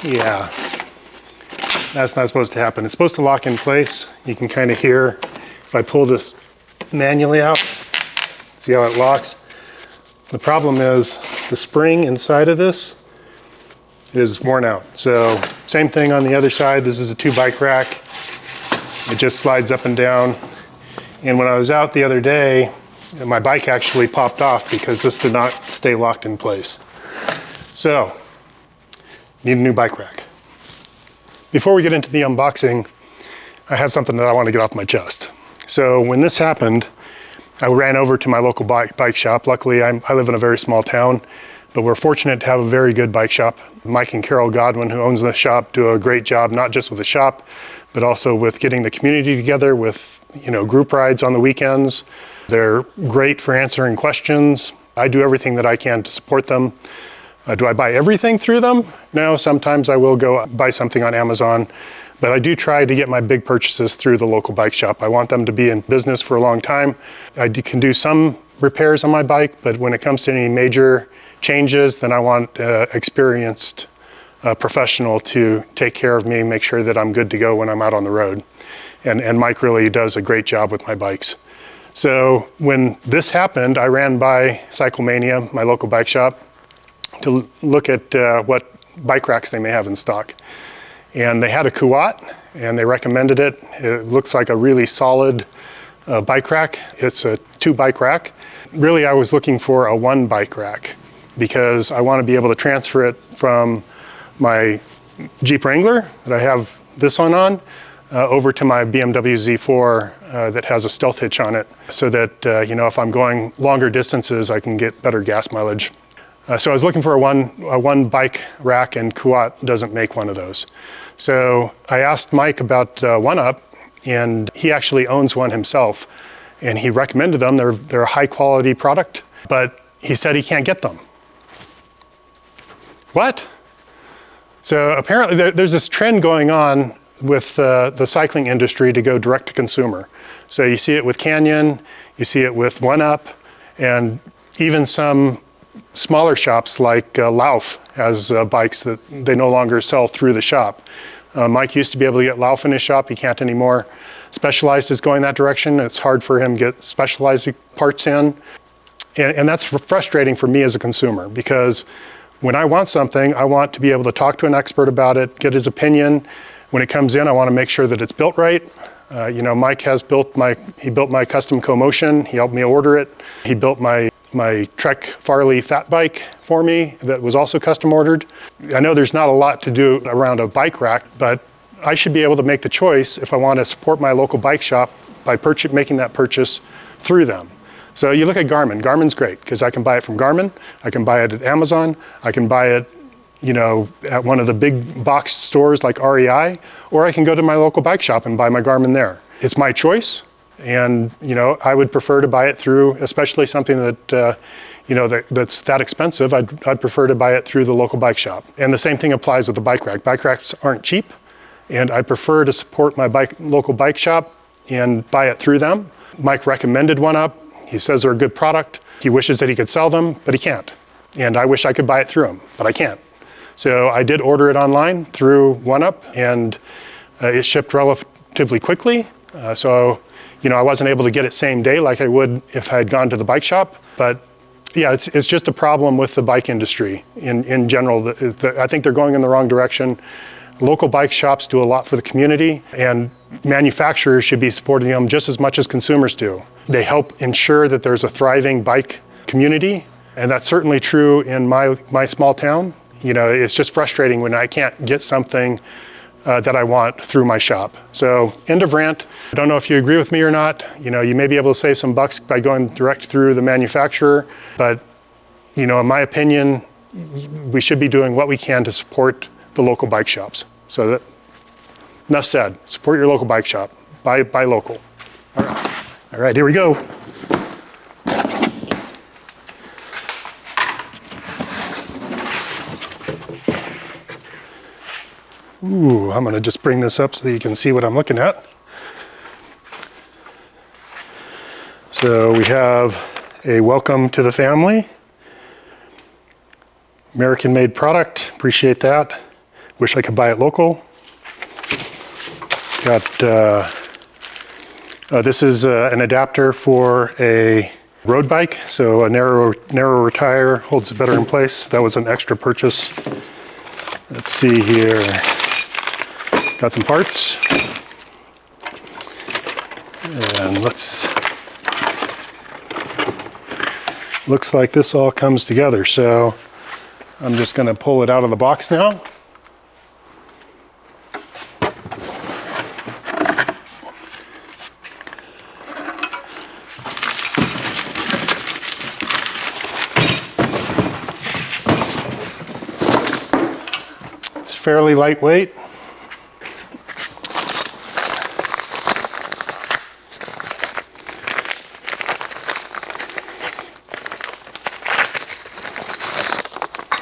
Yeah, that's not supposed to happen. It's supposed to lock in place. You can kind of hear, if I pull this manually out, see how it locks? The problem is the spring inside of this is worn out. So same thing on the other side. This is a 2-bike rack. It just slides up and down. And when I was out the other day, my bike actually popped off because this did not stay locked in place. So, need a new bike rack. Before we get into the unboxing, I have something that I want to get off my chest. So when this happened, I ran over to my local bike shop. Luckily, I live in a very small town, but we're fortunate to have a very good bike shop. Mike and Carol Godwin, who owns the shop, do a great job, not just with the shop, but also with getting the community together with, group rides on the weekends. They're great for answering questions. I do everything that I can to support them. Do I buy everything through them? No, sometimes I will go buy something on Amazon, but I do try to get my big purchases through the local bike shop. I want them to be in business for a long time. I can do some repairs on my bike, but when it comes to any major changes, then I want experienced professional to take care of me, make sure that I'm good to go when I'm out on the road. And Mike really does a great job with my bikes. So when this happened, I ran by Cyclemania, my local bike shop, to look at what bike racks they may have in stock. And they had a Kuat, and they recommended it. It looks like a really solid bike rack. It's a 2-bike rack. Really, I was looking for a 1-bike rack because I want to be able to transfer it from my Jeep Wrangler that I have this one on over to my BMW Z4 that has a stealth hitch on it, so that if I'm going longer distances, I can get better gas mileage. So I was looking for a one bike rack, and Kuat doesn't make one of those. So I asked Mike about OneUp, and he actually owns one himself, and he recommended them. They're a high quality product, but he said he can't get them. What? So apparently there's this trend going on with the cycling industry to go direct to consumer. So you see it with Canyon, you see it with OneUp, and even some smaller shops like Lauf has bikes that they no longer sell through the shop. Mike used to be able to get Lauf in his shop, he can't anymore. Specialized is going that direction. It's hard for him to get specialized parts in. And that's frustrating for me as a consumer, because when I want something, I want to be able to talk to an expert about it, get his opinion. When it comes in, I want to make sure that it's built right. Mike has built my custom Co-Motion. He helped me order it. He built my Trek Farley fat bike for me that was also custom ordered. I know there's not a lot to do around a bike rack, but I should be able to make the choice if I want to support my local bike shop by making that purchase through them. So you look at Garmin. Garmin's great because I can buy it from Garmin, I can buy it at Amazon, I can buy it at one of the big box stores like REI, or I can go to my local bike shop and buy my Garmin there. It's my choice. And I would prefer to buy it through, especially something that that's that expensive. I'd prefer to buy it through the local bike shop. And the same thing applies with the bike rack. Bike racks aren't cheap, and I prefer to support my local bike shop and buy it through them. Mike recommended OneUp. He says they're a good product. He wishes that he could sell them, but he can't. And I wish I could buy it through him, but I can't. So I did order it online through OneUp, and it shipped relatively quickly. I wasn't able to get it same day like I would if I had gone to the bike shop. But yeah, it's just a problem with the bike industry in general. I think they're going in the wrong direction. Local bike shops do a lot for the community, and manufacturers should be supporting them just as much as consumers do. They help ensure that there's a thriving bike community, and that's certainly true in my small town. It's just frustrating when I can't get something that I want through my shop. So end of rant. I don't know if you agree with me or not. You may be able to save some bucks by going direct through the manufacturer, but in my opinion, we should be doing what we can to support the local bike shops. So that, enough said, support your local bike shop, buy local. All right, here we go. Ooh, I'm gonna just bring this up so you can see what I'm looking at. So we have a welcome to the family. American-made product, appreciate that. Wish I could buy it local. Got, this is an adapter for a road bike, so a narrower tire holds it better in place. That was an extra purchase. Let's see here. Got some parts. And looks like this all comes together. So I'm just gonna pull it out of the box now. It's fairly lightweight.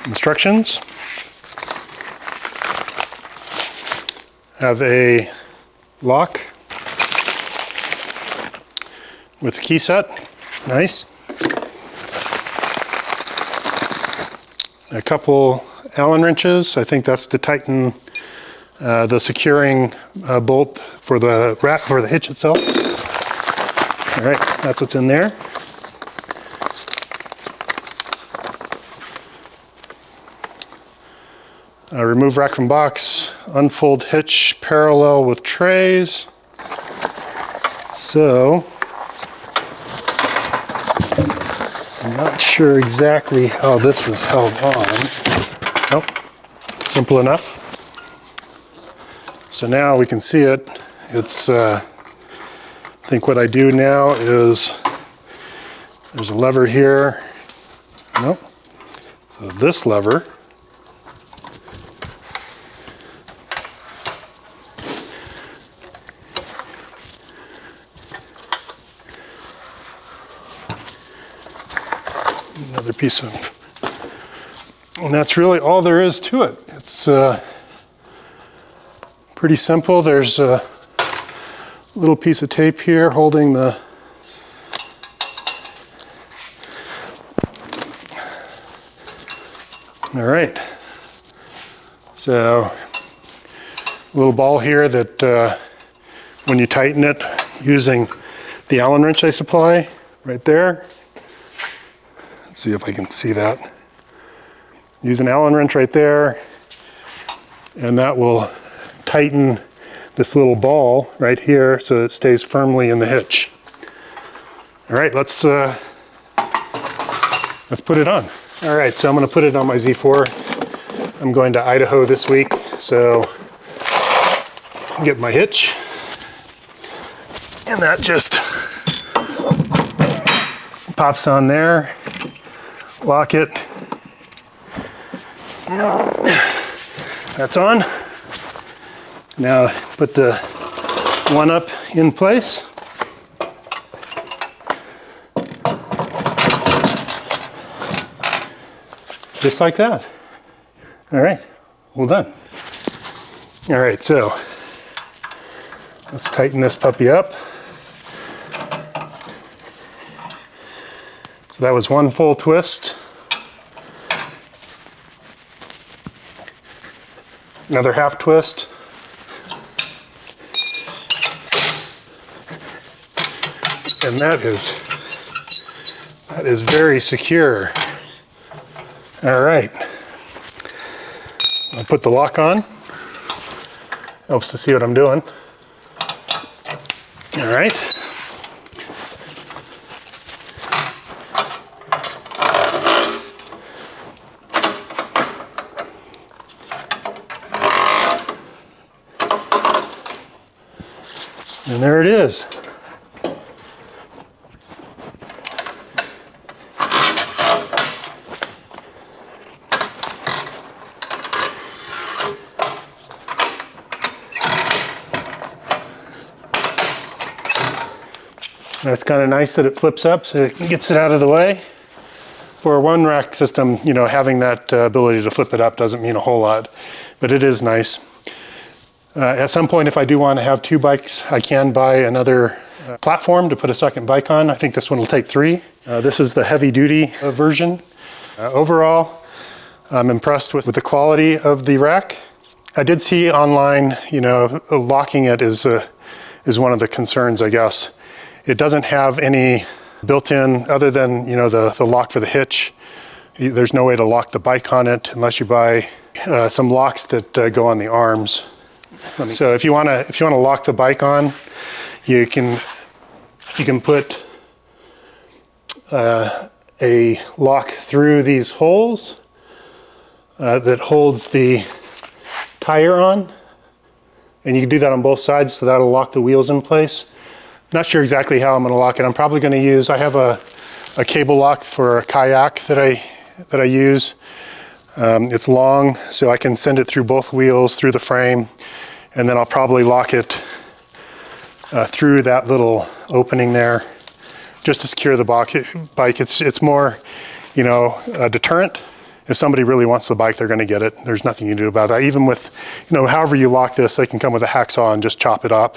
Instructions. Have a lock with a key set. Nice. A couple Allen wrenches. I think that's to tighten the securing bolt for the rack for the hitch itself. All right, that's what's in there. Remove rack from box, unfold hitch parallel with trays. So, I'm not sure exactly how this is held on. Nope, simple enough. So now we can see it. It's, I think what I do now is, there's a lever here. Nope. So this lever, another piece of, and that's really all there is to it. It's pretty simple. There's a little piece of tape here holding the all right. So a little ball here that when you tighten it using the Allen wrench I supply right there. Let's see if I can see that. Use an Allen wrench right there, and that will tighten this little ball right here so it stays firmly in the hitch. All right, let's put it on. All right, so I'm gonna put it on my Z4. I'm going to Idaho this week, so get my hitch. And that just pops on there. Lock it. That's on. Now put the one up in place. Just like that. All right, well done. All right, so let's tighten this puppy up. So that was one full twist. Another half twist. And that is very secure. All right. I'll put the lock on. Helps to see what I'm doing. All right. And there it is. That's kind of nice that it flips up so it gets it out of the way. For a one rack system, you know, having that ability to flip it up doesn't mean a whole lot, but it is nice. At some point, if I do want to have two bikes, I can buy another platform to put a second bike on. I think this one will take 3. This is the heavy duty version. Overall, I'm impressed with the quality of the rack. I did see online, locking it is one of the concerns, I guess. It doesn't have any built-in, other than, the lock for the hitch. There's no way to lock the bike on it unless you buy some locks that go on the arms. So if you want to lock the bike on, you can put a lock through these holes that holds the tire on, and you can do that on both sides, so that'll lock the wheels in place. Not sure exactly how I'm going to lock it. I'm probably going to use, I have a cable lock for a kayak that I use. It's long, so I can send it through both wheels, through the frame, and then I'll probably lock it through that little opening there, just to secure the bike. It's more, a deterrent. If somebody really wants the bike, they're going to get it. There's nothing you can do about that. Even with, however you lock this, they can come with a hacksaw and just chop it up.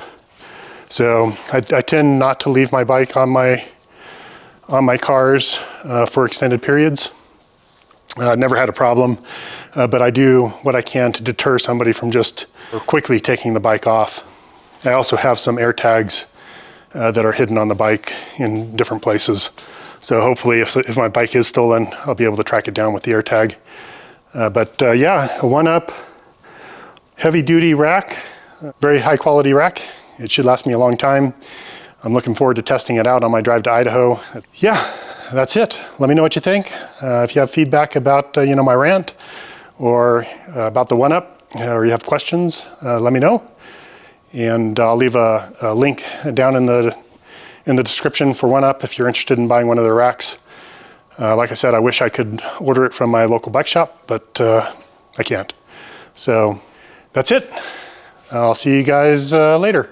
So I tend not to leave my bike on my cars for extended periods. I've never had a problem, but I do what I can to deter somebody from just quickly taking the bike off. I also have some air tags that are hidden on the bike in different places. So hopefully if my bike is stolen, I'll be able to track it down with the air tag. But yeah, a 1-up heavy duty rack, very high quality rack. It should last me a long time. I'm looking forward to testing it out on my drive to Idaho. Yeah, that's it. Let me know what you think. If you have feedback about my rant or about the 1-up, or you have questions, let me know. And I'll leave a link down in the description for 1-up if you're interested in buying one of their racks. Like I said, I wish I could order it from my local bike shop, but I can't. So that's it. I'll see you guys later.